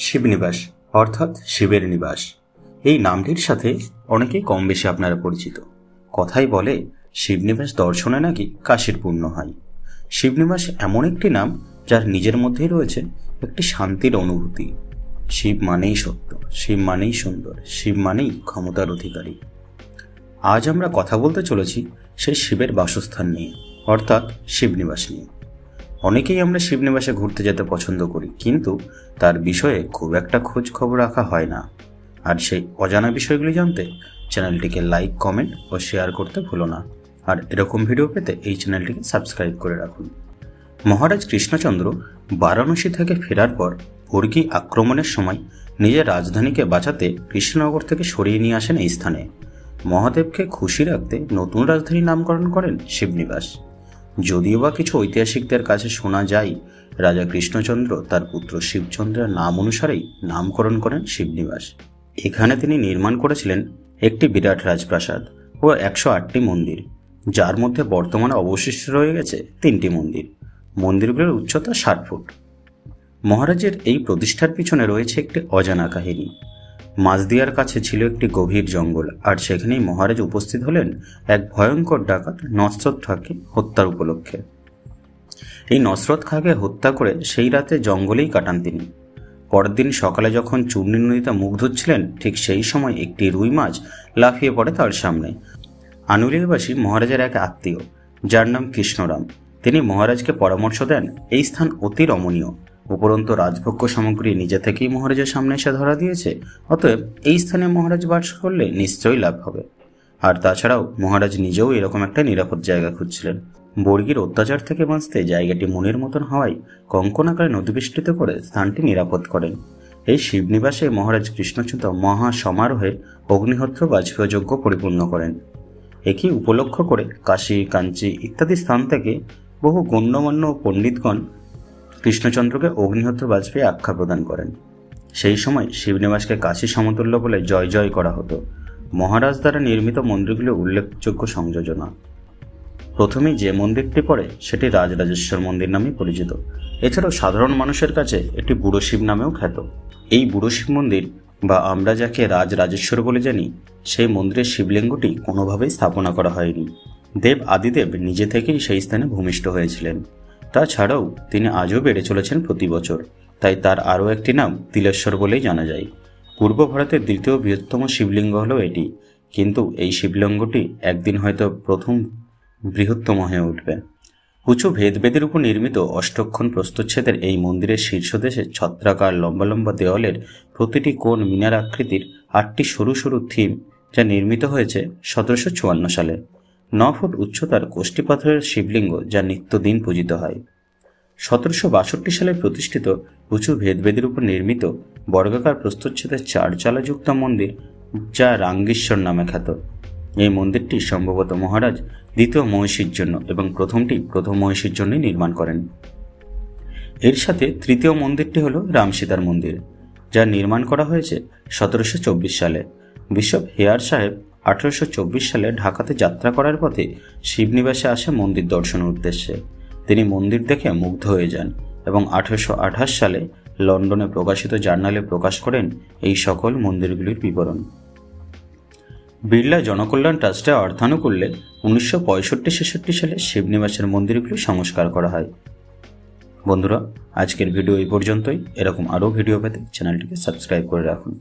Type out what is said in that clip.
শিবনিবাস অর্থাৎ শিবের নিবাস। এই নামটির সাথে অনেকেই কম বেশি আপনারা পরিচিত। কথাই বলে শিবনিবাস দর্শনে নাকি কাশীর পুণ্য হয়। শিবনিবাস এমন একটি নাম যার নিজের মধ্যেই রয়েছে একটি শান্তির অনুভূতি। শিব মানেই সত্য, শিব মানেই সুন্দর, শিব মানেই ক্ষমতার অধিকারী। আজ আমরা কথা বলতে চলেছি সেই শিবের বাসস্থান নিয়ে, অর্থাৎ শিবনিবাস নিয়ে। অনেকেই আমরা শিবনিবাসে ঘুরতে যেতে পছন্দ করি, কিন্তু তার বিষয়ে খুব একটা খোঁজ খবর রাখা হয় না। আর সেই অজানা বিষয়গুলি জানতে চ্যানেলটিকে লাইক, কমেন্ট ও শেয়ার করতে ভুলো না। আর এরকম ভিডিও পেতে এই চ্যানেলটিকে সাবস্ক্রাইব করে রাখুন। মহারাজ কৃষ্ণচন্দ্র বারাণসী থেকে ফেরার পর বর্গী আক্রমণের সময় নিজের রাজধানীকে বাঁচাতে কৃষ্ণনগর থেকে সরিয়ে নিয়ে আসেন এই স্থানে। মহাদেবকে খুশি রাখতে নতুন রাজধানীর নামকরণ করেন শিবনিবাস। যদিও বা কিছু ঐতিহাসিকদের কাছে শোনা যায় রাজা কৃষ্ণচন্দ্র তার পুত্র শিবচন্দ্রের নাম অনুসারেই নামকরণ করেন শিবনিবাস। এখানে তিনি নির্মাণ করেছিলেন একটি বিরাট রাজপ্রাসাদ ও 108টি মন্দির, যার মধ্যে বর্তমানে অবশিষ্ট রয়ে গেছে 3টি মন্দির। মন্দিরগুলোর উচ্চতা 60 ফুট। মহারাজের এই প্রতিষ্ঠার পিছনে রয়েছে একটি অজানা কাহিনী। মাঝদিয়ার কাছে ছিল একটি গভীর জঙ্গল, আর সেখানেই মহারাজ উপস্থিত হলেন এক ভয়ঙ্কর ডাকাত নসরত খাঁকে হত্যার উপলক্ষে। এই নসরত খাঁকে হত্যা করে সেই রাতে জঙ্গলেই কাটান তিনি। পরের দিন সকালে যখন চূর্ণী নদীতে মুখ ধুচ্ছিলেন, ঠিক সেই সময় একটি রুই মাছ লাফিয়ে পড়ে তার সামনে। আনুলিয়াবাসী মহারাজের এক আত্মীয়, যার নাম কৃষ্ণরাম, তিনি মহারাজকে পরামর্শ দেন এই স্থান অতি রমণীয়। উপরন্তু রাজভোগ্য সামগ্রী নিজে থেকেই মহারাজের সামনে এসে ধরা দিয়েছে, অতএব এই স্থানে মহারাজ বাস করলে নিশ্চয়ই লাভ হবে। আর তাছাড়াও মহারাজ নিজেও এরকম একটা নিরাপদ জায়গা খুঁজছিলেন। বর্গীর অত্যাচার থেকে বাঁচতে জায়গাটি মনের মতন হওয়ায় কঙ্কন আকারে নদীবেষ্টিত করে স্থানটি নিরাপদ করেন। এই শিবনিবাসে মহারাজ কৃষ্ণচন্দ্র মহা সমারোহে অগ্নিহোত্র বাজপেয় যজ্ঞ পরিপূর্ণ করেন। একই উপলক্ষ করে কাশী, কাঞ্চি ইত্যাদি স্থান থেকে বহু গণ্যমান্য পণ্ডিতগণ কৃষ্ণচন্দ্রকে অগ্নিহোত্র বাজপেয়ী আখ্যা প্রদান করেন। সেই সময় শিবনিবাসকে কাশী সমতুল্য বলে জয় জয় করা হতো। মহারাজ দ্বারা নির্মিত মন্দিরগুলি উল্লেখযোগ্য সংযোজনা। প্রথমেই যে মন্দিরটি পড়ে সেটি রাজরাজেশ্বর মন্দির নামে পরিচিত। এছাড়াও সাধারণ মানুষের কাছে এটি বুড়ো শিব নামেও খ্যাত। এই বুড়ো শিব মন্দির, বা আমরা যাকে রাজরাজেশ্বর বলে জানি, সেই মন্দিরের শিবলিঙ্গটি কোনোভাবেই স্থাপনা করা হয়নি। দেব আদিদেব নিজে থেকেই সেই স্থানে ভূমিষ্ঠ হয়েছিলেন। তাছাড়াও তিনি আজও বেড়ে চলেছেন প্রতি বছর, তাই তার আরও একটি নাম তিলেশ্বর বলেই জানা যায়। পূর্ব ভারতের দ্বিতীয় বৃহত্তম শিবলিঙ্গ হলো এটি, কিন্তু এই শিবলিঙ্গটি একদিন হয়তো প্রথম বৃহত্তম হয়ে উঠবে। উঁচু ভেদবেদের উপর নির্মিত অষ্টক্ষণ প্রস্তচ্ছেদের এই মন্দিরের শীর্ষদেশে ছত্রাকার লম্বা লম্বা দেওয়ালের প্রতিটি কোণ মিনার আকৃতির 8টি সরু সরু থিম, যা নির্মিত হয়েছে 1754 সালে। 9 ফুট উচ্চতার কোষ্ঠী পাথরের শিবলিঙ্গ, যা নিত্যদিন পূজিত হয়। 1762 সালে প্রতিষ্ঠিত উঁচু ভেদবেদের উপর নির্মিত বর্গাকার প্রস্তচ্ছেদের 4 চালাযুক্ত মন্দির, যা রাঙ্গীশ্বর নামে খ্যাত। এই মন্দিরটি সম্ভবত মহারাজ দ্বিতীয় মহিষীর জন্য এবং প্রথমটি প্রথম মহিষীর জন্যই নির্মাণ করেন। এর সাথে তৃতীয় মন্দিরটি হল রামসীতার মন্দির, যা নির্মাণ করা হয়েছে 1724 সালে। বিশপ হেয়ার সাহেব 1824 সালে ঢাকাতে যাত্রা করার পথে শিবনিবাসে আসে মন্দির দর্শনের উদ্দেশ্যে। তিনি মন্দির দেখে মুগ্ধ হয়ে যান এবং 1828 সালে লন্ডনে প্রকাশিত জার্নালে প্রকাশ করেন এই সকল মন্দিরগুলির বিবরণ। বিড়লা জনকল্যাণ ট্রাস্টের অর্থানুকূল্যে 1965-66 সালে শিবনিবাসের মন্দিরগুলি সংস্কার করা হয়। বন্ধুরা, আজকের ভিডিও এই পর্যন্তই। এরকম আরও ভিডিও পেতে চ্যানেলটিকে সাবস্ক্রাইব করে রাখুন।